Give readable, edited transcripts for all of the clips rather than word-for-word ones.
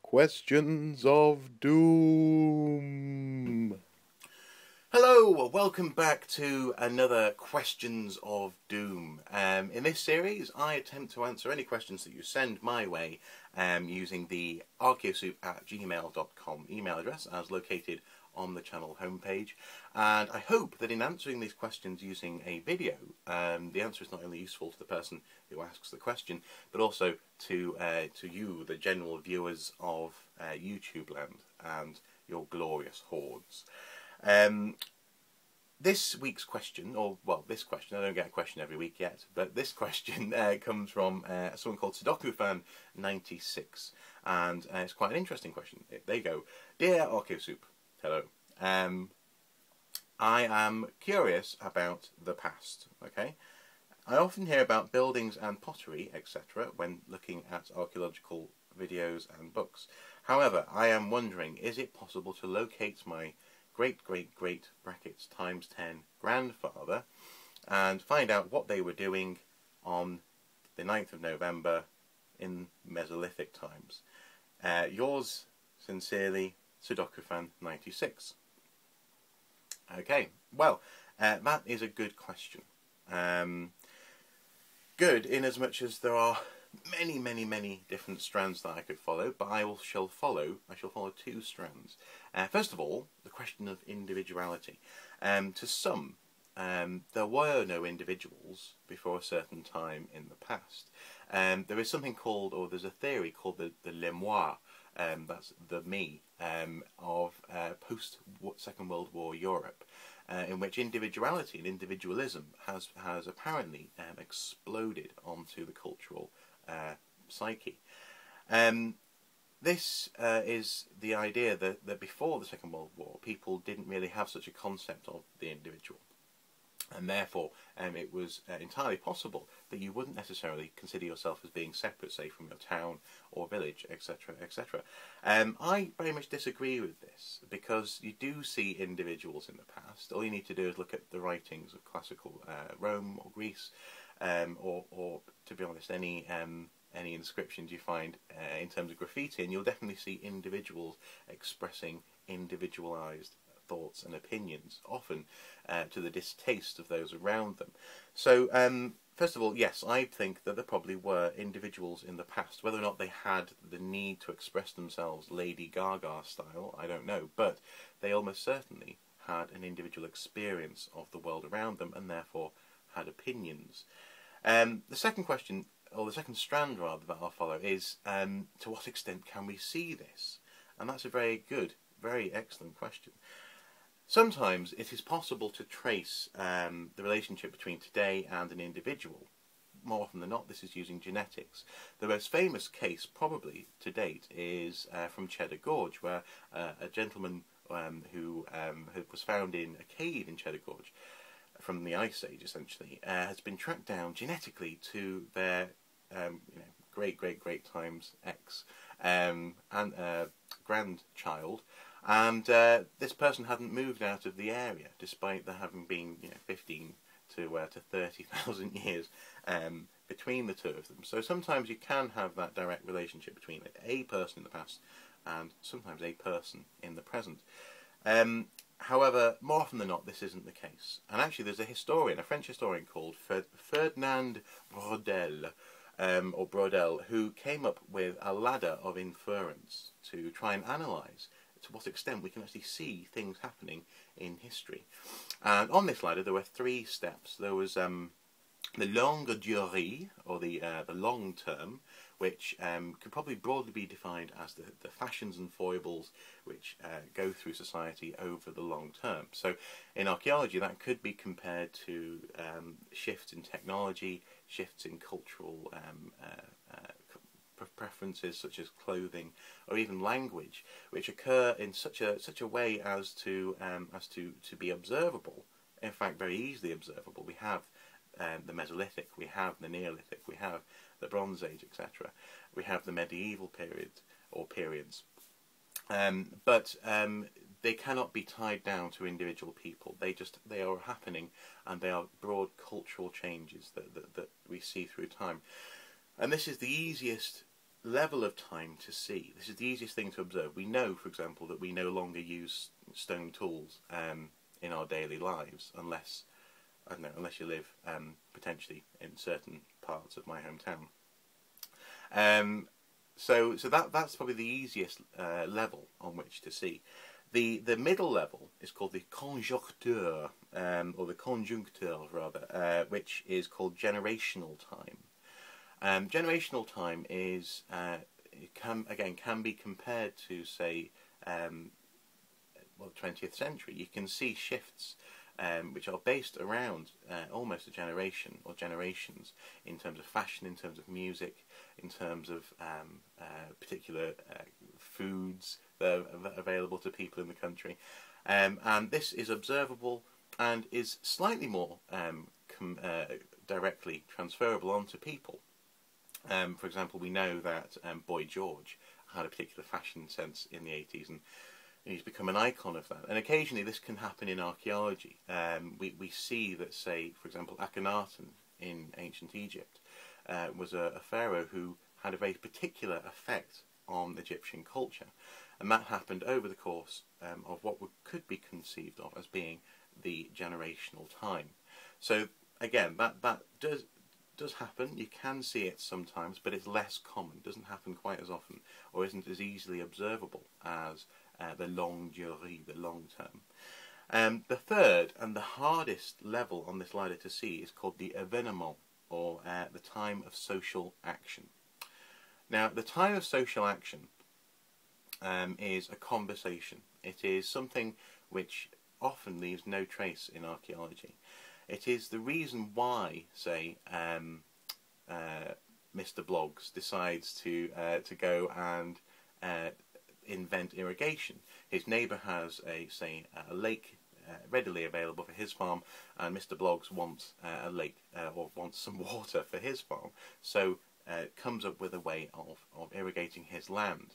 Questions of Doom. Hello, welcome back to another Questions of Doom. In this series, I attempt to answer any questions that you send my way using the archaeosoup@gmail.com email address as located on the channel homepage. And I hope that in answering these questions using a video, the answer is not only useful to the person who asks the question, but also to you, the general viewers of YouTube land and your glorious hordes. This week's question, this question, I don't get a question every week yet, but this question comes from someone called SudokuFan96, and it's quite an interesting question. There you go. Dear Archaeosoup, hello. I am curious about the past, okay? I often hear about buildings and pottery, etc., when looking at archaeological videos and books. However, I am wondering, is it possible to locate my great brackets times 10 grandfather and find out what they were doing on the 9th of November in Mesolithic times? Yours sincerely, SudokuFan96. Okay, well, that is a good question. Good in as much as there are many different strands that I could follow, but I shall follow two strands. First of all, the question of individuality. To some, there were no individuals before a certain time in the past. There is something called, or there's a theory called the le moi, that's the me, of post-Second World War Europe, in which individuality and individualism has apparently exploded onto the cultural psyche. This is the idea that before the Second World War, people didn't really have such a concept of the individual, and therefore it was entirely possible that you wouldn't necessarily consider yourself as being separate, say, from your town or village, etc., etc. I very much disagree with this, because you do see individuals in the past. All you need to do is look at the writings of classical Rome or Greece, or to be honest, any inscriptions you find in terms of graffiti, and you'll definitely see individuals expressing individualized thoughts and opinions, often to the distaste of those around them. So, first of all, yes, I think that there probably were individuals in the past. Whether or not they had the need to express themselves Lady Gaga style, I don't know, but they almost certainly had an individual experience of the world around them, and therefore had opinions. The second question, or the second strand rather, that I'll follow is, to what extent can we see this? And that's a very good, very excellent question. Sometimes it is possible to trace the relationship between today and an individual. More often than not, this is using genetics. The most famous case, probably to date, is from Cheddar Gorge, where a gentleman who was found in a cave in Cheddar Gorge from the Ice Age, essentially, has been tracked down genetically to their great times X and grandchild. And this person hadn't moved out of the area, despite there having been 15 to 30,000 years between the two of them. So sometimes you can have that direct relationship between a person in the past and sometimes a person in the present. However, more often than not, this isn't the case. And actually, there's a historian, a French historian called Ferdinand Braudel, who came up with a ladder of inference to try and analyse to what extent we can actually see things happening in history. And on this ladder there were three steps. There was the longue durée, or the long term, which could probably broadly be defined as the fashions and foibles which go through society over the long term. So in archaeology that could be compared to shifts in technology, shifts in cultural preferences such as clothing or even language, which occur in such a way as to be observable. In fact, very easily observable. We have the Mesolithic, we have the Neolithic, we have the Bronze Age, etc. We have the medieval period or periods, but they cannot be tied down to individual people. They are happening, and they are broad cultural changes that we see through time. And this is the easiest level of time to see. This is the easiest thing to observe. We know, for example, that we no longer use stone tools in our daily lives, unless, I don't know, unless you live potentially in certain parts of my hometown. So that's probably the easiest level on which to see. The middle level is called the conjoncteur, or the conjuncture rather, which is called generational time. Generational time is can be compared to, say, well, the 20th century. You can see shifts which are based around almost a generation or generations, in terms of fashion, in terms of music, in terms of particular foods that are available to people in the country. And this is observable and is slightly more directly transferable onto people. For example, we know that Boy George had a particular fashion sense in the 80s, and he's become an icon of that. And occasionally this can happen in archaeology. We see that, say, for example, Akhenaten in ancient Egypt was a pharaoh who had a very particular effect on Egyptian culture. And that happened over the course of what could be conceived of as being the generational time. So again, that does happen. You can see it sometimes, but it's less common. It doesn't happen quite as often, or isn't as easily observable as the longue durée, the long term. The third and the hardest level on this ladder to see is called the événement, or the time of social action. Now, the time of social action is a conversation. It is something which often leaves no trace in archaeology. It is the reason why, say, Mr. Bloggs decides to go and invent irrigation. His neighbour has a lake readily available for his farm, and Mr. Bloggs wants a lake or wants some water for his farm. So comes up with a way of irrigating his land.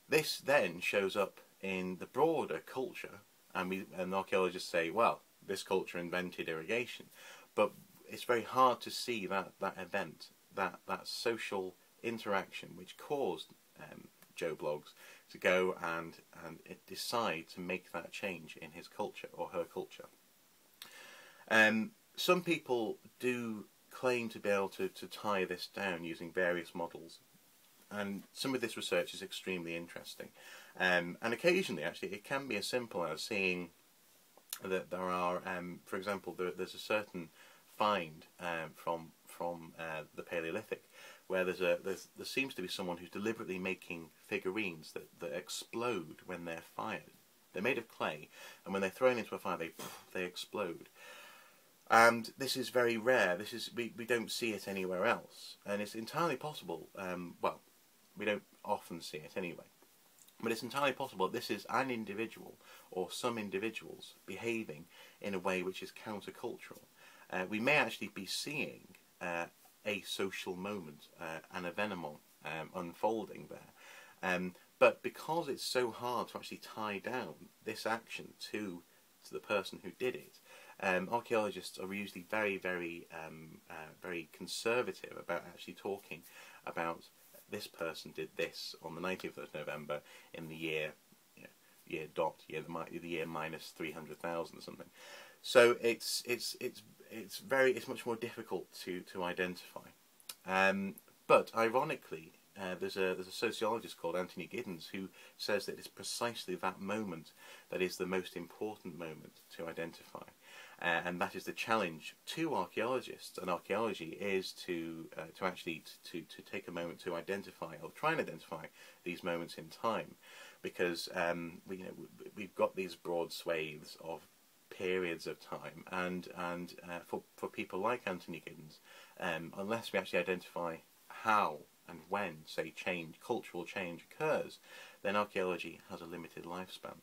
This then shows up in the broader culture, and archaeologists say, well, this culture invented irrigation, but it's very hard to see that event, that social interaction which caused Joe Bloggs to go and decide to make that change in his culture or her culture. Some people do claim to be able to tie this down using various models, and some of this research is extremely interesting. And occasionally, actually, it can be as simple as seeing that there are, for example, there's a certain find from the Paleolithic where there seems to be someone who's deliberately making figurines that explode when they're fired. They're made of clay, and when they're thrown into a fire, they explode. And this is very rare. We don't see it anywhere else, and it's entirely possible. Well, we don't often see it anyway. But it's entirely possible that this is an individual, or some individuals, behaving in a way which is countercultural. We may actually be seeing a social moment, an événement unfolding there. But because it's so hard to actually tie down this action to the person who did it, archaeologists are usually very, very, very conservative about actually talking about this person did this on the 19th of November in the year, the year minus 300,000 or something. So it's much more difficult to identify. But ironically, there's a sociologist called Anthony Giddens who says that it's precisely that moment that is the most important moment to identify. And that is the challenge to archaeologists and archaeology, is to actually take a moment to identify, or try and identify, these moments in time, because we've got these broad swathes of periods of time, and for people like Anthony Giddens, unless we actually identify how and when, say, cultural change occurs, then archaeology has a limited lifespan.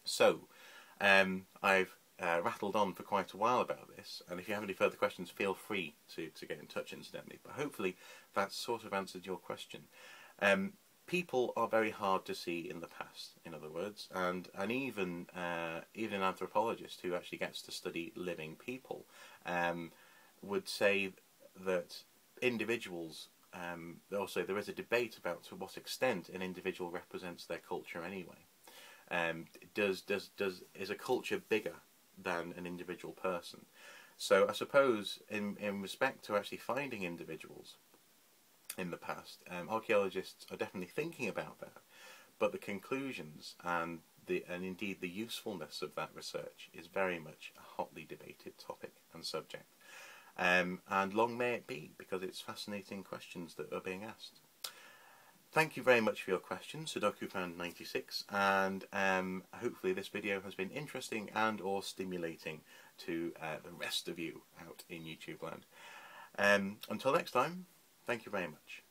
So I've rattled on for quite a while about this, and if you have any further questions, feel free to get in touch, incidentally. But hopefully that's sort of answered your question. People are very hard to see in the past, in other words, and even an anthropologist who actually gets to study living people would say that individuals also there is a debate about to what extent an individual represents their culture anyway. Is a culture bigger than an individual person? So I suppose in respect to actually finding individuals in the past, archaeologists are definitely thinking about that, but the conclusions and indeed the usefulness of that research is very much a hotly debated topic and subject. And long may it be, because it's fascinating questions that are being asked. Thank you very much for your questions, Sudoku Fan 96, and hopefully this video has been interesting and or stimulating to the rest of you out in YouTube land. Until next time, thank you very much.